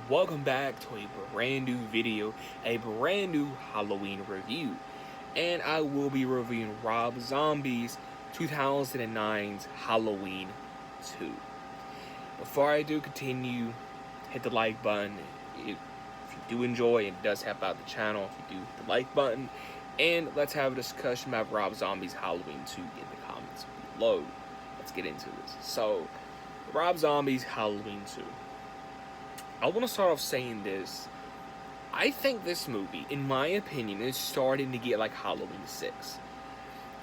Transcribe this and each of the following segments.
welcome back to a brand new video, a brand new Halloween review. And I will be reviewing Rob Zombie's 2009's Halloween 2. Before I do continue, hit the like button. If you do enjoy, it does help out the channel if you do hit the like button. And let's have a discussion about Rob Zombie's Halloween 2 in the comments below. Let's get into this. So, Rob Zombie's Halloween 2. I want to start off saying this. I think this movie, in my opinion, is starting to get like Halloween 6.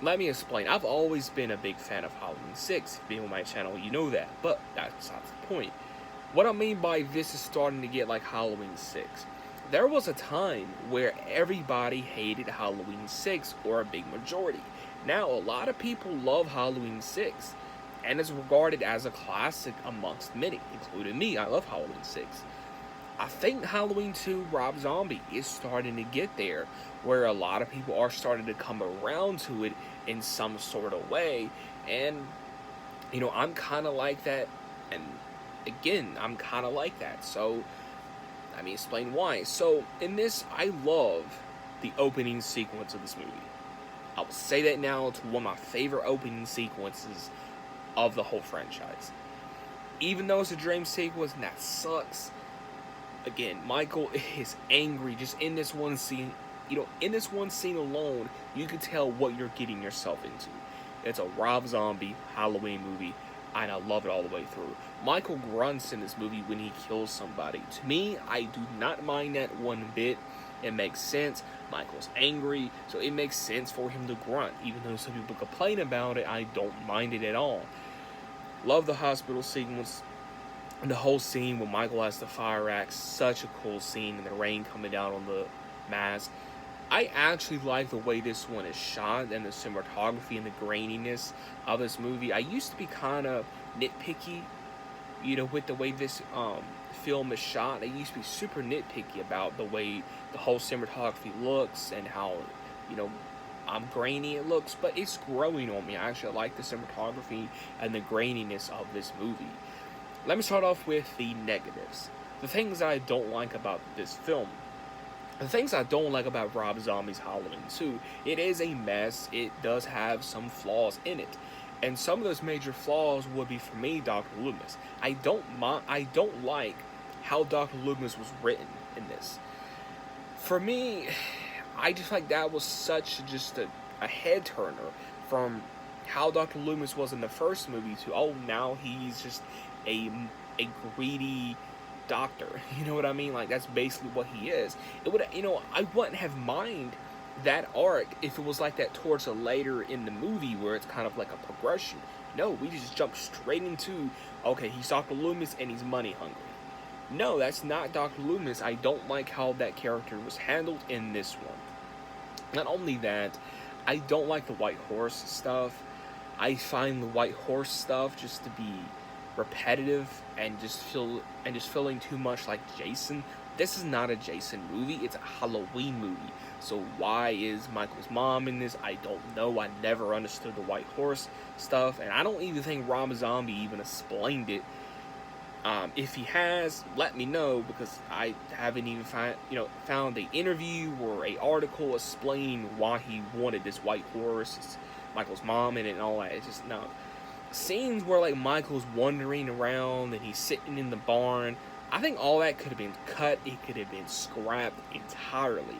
Let me explain. I've always been a big fan of Halloween 6. If you've been on my channel, you know that. But that's not the point. What I mean by this is starting to get like Halloween 6. There was a time where everybody hated Halloween 6, or a big majority. Now, a lot of people love Halloween 6. And is regarded as a classic amongst many, including me. I love Halloween 6. I think Halloween 2, Rob Zombie, is starting to get there, where a lot of people are starting to come around to it in some sort of way. And, I'm kind of like that. And, again, I'm kind of like that. So, let me explain why. So, in this, I love the opening sequence of this movie. I will say that now. It's one of my favorite opening sequences of the whole franchise. Even though it's a dream sequence and that sucks, again, Michael is angry just in this one scene. In this one scene alone, you can tell what you're getting yourself into. It's a Rob Zombie Halloween movie, and I love it all the way through. Michael grunts in this movie when he kills somebody. To me, I do not mind that one bit. It makes sense. Michael's angry, so it makes sense for him to grunt. Even though some people complain about it, I don't mind it at all. Love the hospital sequence. And the whole scene when Michael has the fire axe. Such a cool scene, and the rain coming down on the mask. I actually like the way this one is shot, and the cinematography and the graininess of this movie. I used to be kind of nitpicky, with the way this film is shot. I used to be super nitpicky about the way the whole cinematography looks and how, grainy it looks, but it's growing on me. I actually like the cinematography and the graininess of this movie. Let me start off with the negatives. The things I don't like about this film. The things I don't like about Rob Zombie's Halloween 2. It is a mess. It does have some flaws in it. And some of those major flaws would be, for me, Dr. Loomis. I don't like how Dr. Loomis was written in this. For me, I just like that was such just a head turner from how Dr. Loomis was in the first movie to, oh, now he's just a greedy doctor. You know what I mean? Like, that's basically what he is. It would, I wouldn't have mind that arc if it was like that towards the later in the movie where it's kind of like a progression. No, we just jump straight into, okay, he's Dr. Loomis and he's money hungry. No, that's not Dr. Loomis. I don't like how that character was handled in this one. Not only that, I don't like the White Horse stuff. I find the White Horse stuff just to be repetitive and just feeling too much like Jason. This is not a Jason movie. It's a Halloween movie. So why is Michael's mom in this? I don't know. I never understood the White Horse stuff, and I don't even think Rob Zombie even explained it. If he has, let me know, because I haven't even found an interview or a article explaining why he wanted this White Horse, Michael's mom in it and all that. It's just, no. Scenes where like Michael's wandering around and he's sitting in the barn, I think all that could have been cut. It could have been scrapped entirely.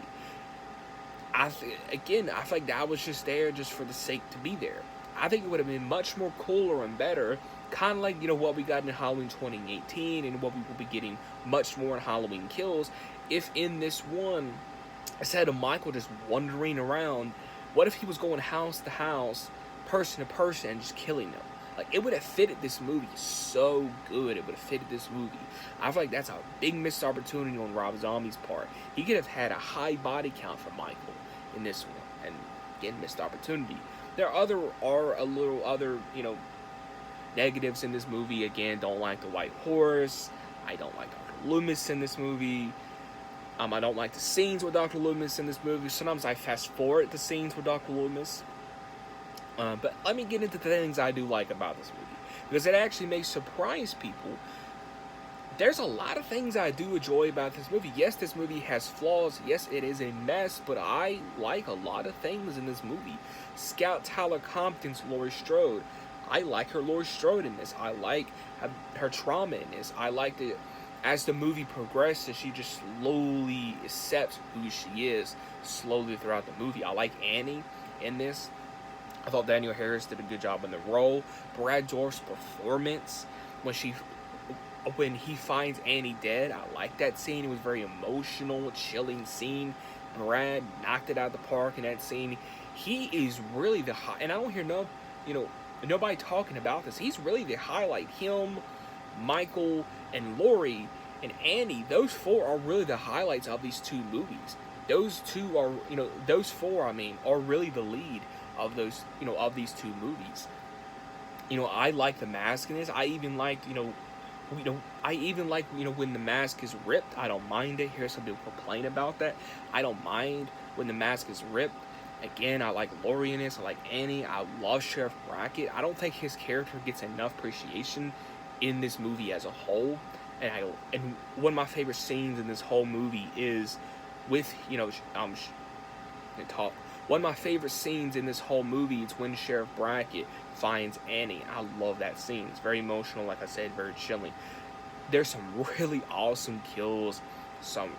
I feel like that was just there just for the sake to be there. I think it would have been much more cooler and better, kind of like, what we got in Halloween 2018 and what we will be getting much more in Halloween Kills, if in this one, instead of Michael just wandering around, what if he was going house to house, person to person, and just killing them? Like, it would have fitted this movie so good. It would have fitted this movie. I feel like that's a big missed opportunity on Rob Zombie's part. He could have had a high body count for Michael in this one, and again, missed opportunity. There are a little other, negatives in this movie. Again, don't like the White Horse. I don't like Dr. Loomis in this movie. I don't like the scenes with Dr. Loomis in this movie. Sometimes I fast forward the scenes with Dr. Loomis. But let me get into the things I do like about this movie, because it actually may surprise people there's a lot of things I do enjoy about this movie. Yes, this movie has flaws. Yes, it is a mess, but I like a lot of things in this movie. Scout Tyler Compton's Laurie Strode. I like her Laurie Strode in this. I like her trauma in this. I like that as the movie progresses, she just slowly accepts who she is slowly throughout the movie. I like Annie in this. I thought Daniel Harris did a good job in the role. Brad Dourif's performance when he finds Annie dead, I like that scene. It was very emotional, chilling scene. Brad knocked it out of the park in that scene. He is really the high, and I don't hear nobody talking about this. He's really the highlight. Him, Michael, and Laurie and Annie. Those four are really the highlights of these two movies. Those two are, those four. I mean, are really the lead of those, of these two movies. I like the mask in this. I even liked, when the mask is ripped. I don't mind it. Hear some people complain about that. I don't mind when the mask is ripped. Again, I like Laurie in this. I like Annie. I love Sheriff Brackett. I don't think his character gets enough appreciation in this movie as a whole. And one of my favorite scenes in this whole movie is with, one of my favorite scenes in this whole movie is when Sheriff Brackett finds Annie. I love that scene. It's very emotional, like I said, very chilling. There's some really awesome kills, some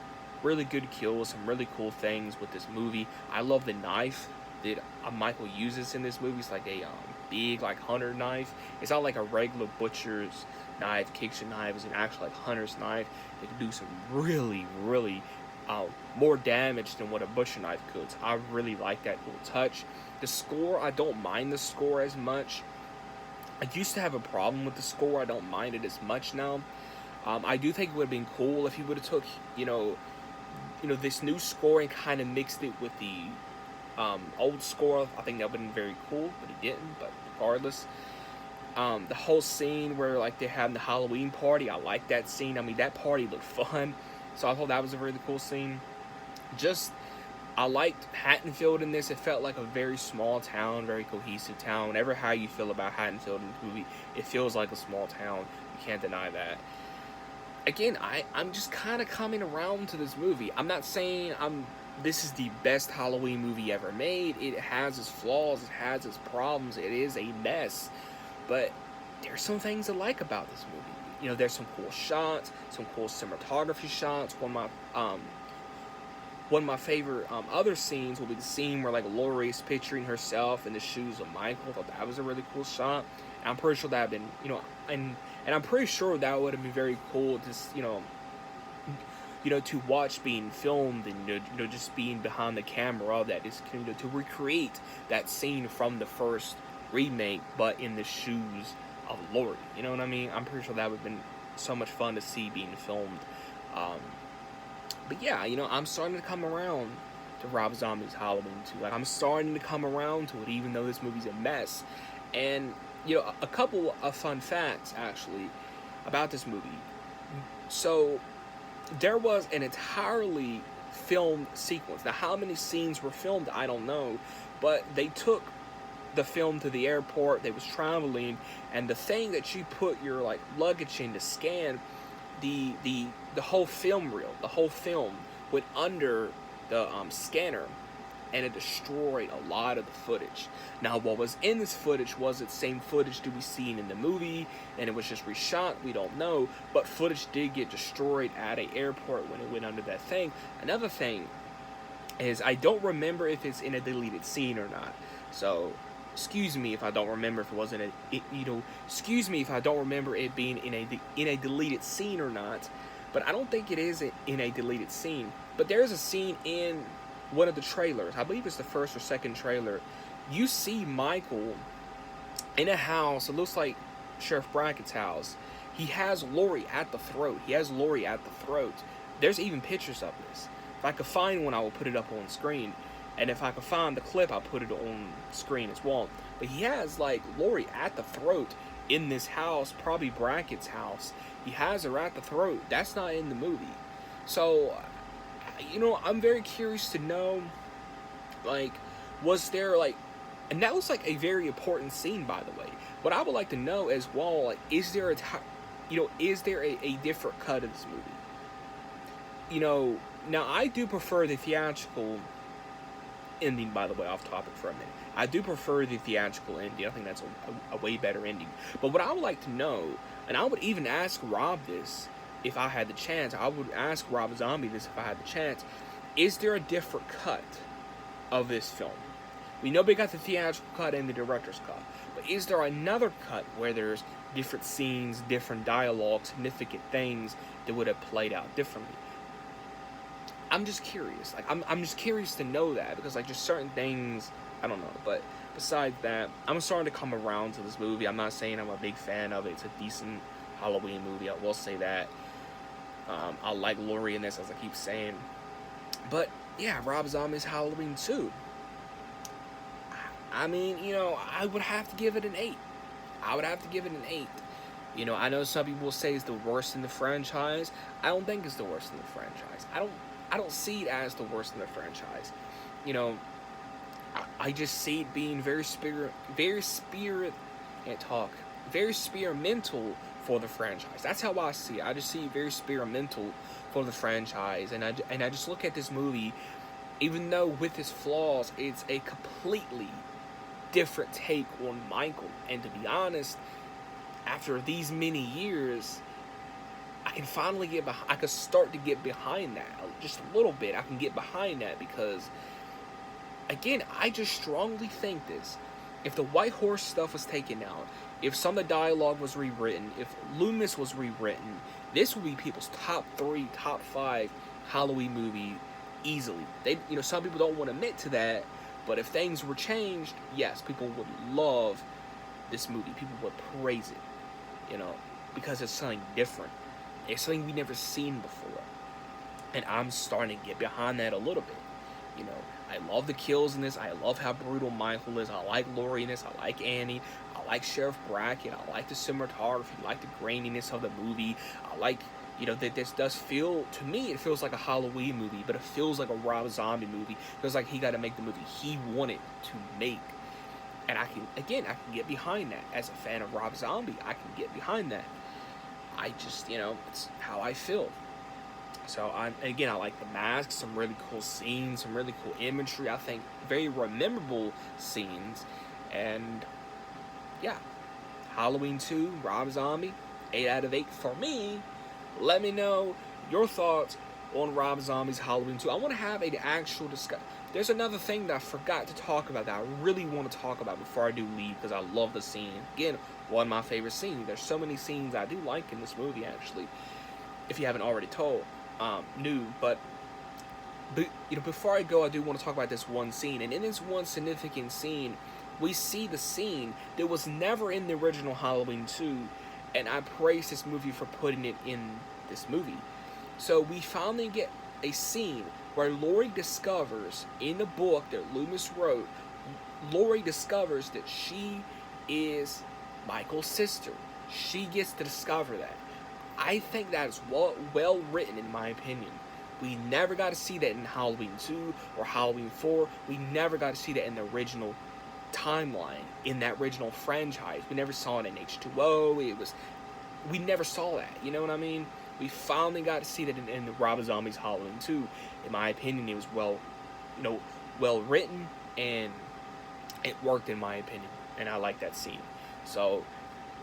really good kills, some really cool things with this movie. I love the knife that Michael uses in this movie. It's like a big, like, hunter knife. It's not like a regular butcher's knife, kitchen knife. It's an actual, like, hunter's knife. It can do some really, really more damage than what a butcher knife could. So I really like that little touch. The score, I don't mind the score as much. I used to have a problem with the score. I don't mind it as much now. I do think it would have been cool if he would have took, this new score and kind of mixed it with the old score. I think that would have been very cool, but he didn't. But regardless, the whole scene where, like, they're having the Halloween party, I like that scene. I mean, that party looked fun. So I thought that was a really cool scene. I liked Haddonfield in this. It felt like a very small town, very cohesive town. Whatever how you feel about Haddonfield in the movie, it feels like a small town. You can't deny that. Again, I'm just kind of coming around to this movie. I'm not saying this is the best Halloween movie ever made. It has its flaws. It has its problems. It is a mess. But there's some things I like about this movie. There's some cool shots, some cool cinematography shots. One of my favorite other scenes will be the scene where, like, Laurie's picturing herself in the shoes of Michael. I thought that was a really cool shot. And I'm pretty sure that would have been, and I'm pretty sure that would have been very cool to watch being filmed and, just being behind the camera of that. Is, to recreate that scene from the first remake, but in the shoes of Laurie. You know what I mean? I'm pretty sure that would have been so much fun to see being filmed. But yeah, I'm starting to come around to Rob Zombie's Halloween 2. Like, I'm starting to come around to it, even though this movie's a mess. And, a couple of fun facts, actually, about this movie. So, there was an entirely filmed sequence. Now, how many scenes were filmed, I don't know. But they took the film to the airport. They was traveling. And the thing that you put your, like, luggage in to scan, the whole film reel, the whole film went under the scanner, and it destroyed a lot of the footage. Now, what was in this footage, was it same footage to be seen in the movie, and it was just reshot? We don't know, but footage did get destroyed at an airport when it went under that thing. Another thing is, I don't remember if it's in a deleted scene or not. So, excuse me if I don't remember if it wasn't excuse me if I don't remember it being in a deleted scene or not. But I don't think it is in a deleted scene. But there is a scene in one of the trailers. I believe it's the first or second trailer. You see Michael in a house. It looks like Sheriff Brackett's house. He has Laurie at the throat. There's even pictures of this. If I could find one, I will put it up on screen. And if I could find the clip, I'll put it on screen as well. But he has, like, Laurie at the throat in this house, probably Brackett's house. He has her at the throat. That's not in the movie. So, I'm very curious to know, like, was there, like, and that was, like, a very important scene, by the way. What I would like to know as well, like, is there is there a different cut of this movie? Now I do prefer the theatrical ending, by the way, off topic for a minute. I do prefer the theatrical ending. I think that's a way better ending. But what I would like to know, and I would even ask Rob this if I had the chance, I would ask Rob Zombie this if I had the chance, is there a different cut of this film? We know we got the theatrical cut and the director's cut, but is there another cut where there's different scenes, different dialogue, significant things that would have played out differently? I'm just curious. Like, I'm just curious to know that, because, like, just certain things, I don't know. But besides that, I'm starting to come around to this movie. I'm not saying I'm a big fan of it. It's a decent Halloween movie, I will say that. I like Laurie in this, as I keep saying. But, yeah, Rob Zombie's Halloween 2. I mean, I would have to give it an 8. I would have to give it an 8. I know some people will say it's the worst in the franchise. I don't think it's the worst in the franchise. I don't see it as the worst in the franchise. I just see it being very experimental for the franchise. That's how I see it. I just see it very experimental for the franchise, and I just look at this movie, even though with its flaws, it's a completely different take on Michael. And to be honest, after these many years, I can finally I can start to get behind that just a little bit. I can get behind that because, again, I just strongly think this. If the White Horse stuff was taken out, if some of the dialogue was rewritten, if Loomis was rewritten, this would be people's top 3, top 5 Halloween movie easily. Some people don't want to admit to that, but if things were changed, yes, people would love this movie. People would praise it, because it's something different. It's something we've never seen before. And I'm starting to get behind that a little bit. I love the kills in this. I love how brutal Michael is. I like Laurie in this. I like Annie. I like Sheriff Brackett. I like the cinematography. I like the graininess of the movie. I like, that this does feel, to me, it feels like a Halloween movie, but it feels like a Rob Zombie movie. It feels like he got to make the movie he wanted to make. And I can get behind that. As a fan of Rob Zombie, I can get behind that. I just, it's how I feel. So, I like the masks, some really cool scenes, some really cool imagery. I think very memorable scenes. And, yeah, Halloween 2, Rob Zombie, 8 out of 8 for me. Let me know your thoughts on Rob Zombie's Halloween 2. I want to have an actual discussion. There's another thing that I forgot to talk about that I really want to talk about before I do leave, because I love the scene. Again, one of my favorite scenes. There's so many scenes I do like in this movie, actually, if you haven't already knew. But before I go, I do want to talk about this one scene. And in this one significant scene, we see the scene that was never in the original Halloween 2, and I praise this movie for putting it in this movie. So we finally get a scene where Laurie discovers, in the book that Loomis wrote, Laurie discovers that she is Michael's sister. She gets to discover that. I think that is well written, in my opinion. We never got to see that in Halloween 2 or Halloween 4. We never got to see that in the original timeline, in that original franchise. We never saw it in H2O. We never saw that. You know what I mean? We finally got to see that in the Rob Zombie's Halloween 2. In my opinion, it was well written, and it worked, in my opinion. And I like that scene. So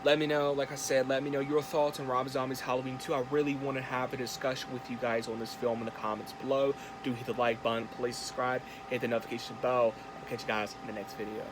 let me know, like I said, let me know your thoughts on Rob Zombie's Halloween 2. I really want to have a discussion with you guys on this film in the comments below. Do hit the like button, please subscribe, hit the notification bell. I'll catch you guys in the next video.